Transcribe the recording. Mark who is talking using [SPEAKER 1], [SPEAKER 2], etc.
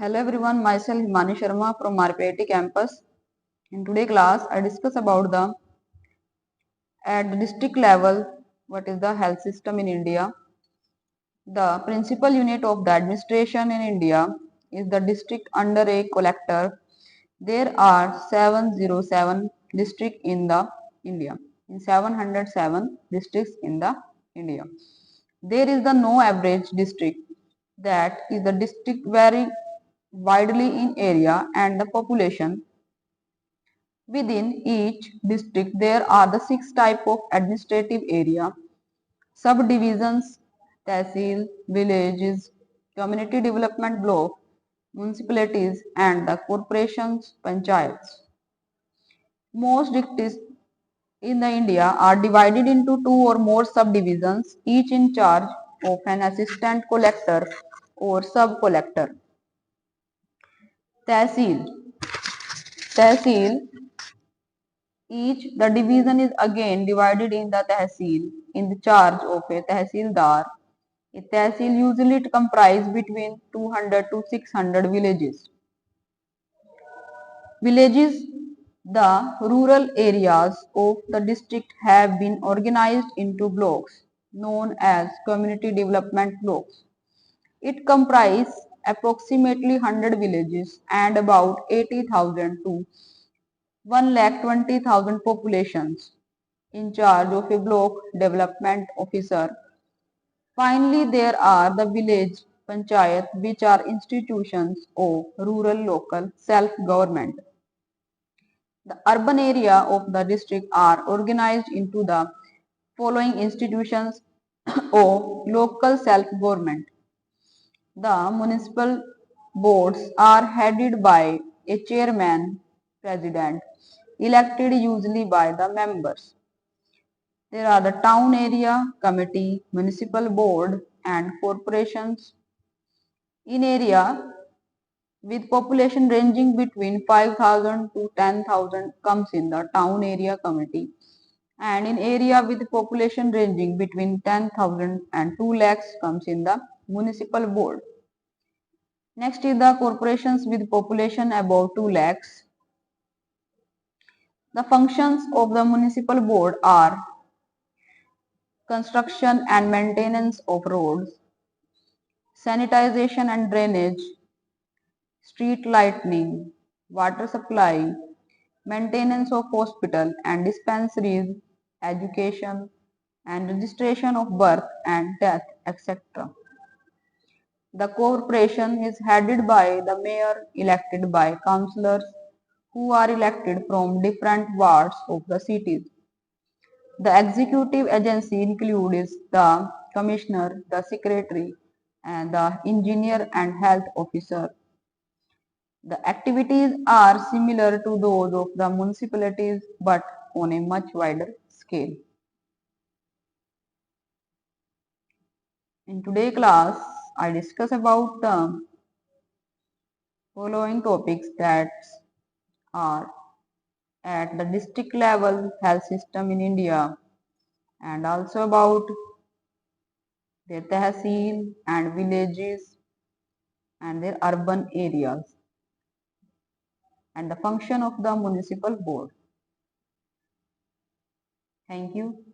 [SPEAKER 1] Hello everyone, myself Himani Sharma from RPIIT campus. In today's class, I discuss about at the district level, what is the health system in India. The principal unit of the administration in India is the district under a collector. There are 707 districts in the India. In 707 districts in the India. There is the no average district, that is the district vary widely in area and the population. Within each district there are the 6 types of administrative area: subdivisions, tehsil, villages, community development block, municipalities and the corporations, panchayats. Most districts in the India are divided into 2 or more subdivisions, each in charge of an assistant collector or sub-collector. Tehsil. Tehsil. The division is again divided in the tehsil in the charge of a tehsildar. A tehsil usually comprises between 200 to 600 villages. Villages, the rural areas of the district, have been organized into blocks known as community development blocks. It comprises approximately 100 villages and about 80,000 to 1,20,000 populations. In charge of a block development officer. Finally, there are the village panchayat, which are institutions of rural local self-government. The urban area of the district are organized into the following institutions of local self-government. The municipal boards are headed by a chairman president, elected usually by the members. There are the town area committee, municipal board and corporations. In area with population ranging between 5,000 to 10,000 comes in the town area committee, and in area with population ranging between 10,000 and 2 lakhs comes in the municipal board. Next is the corporations with population above 2 lakhs. The functions of the municipal board are construction and maintenance of roads, sanitization and drainage, street lighting, water supply, maintenance of hospital and dispensaries, education, and registration of birth and death, etc. The corporation is headed by the mayor, elected by councillors who are elected from different wards of the cities. The executive agency includes the commissioner, the secretary, and the engineer and health officer. The activities are similar to those of the municipalities but on a much wider scale. In today's class, I discuss about the following topics that are at the district level health system in India, and also about their tehsil and villages and their urban areas and the function of the municipal board. Thank you.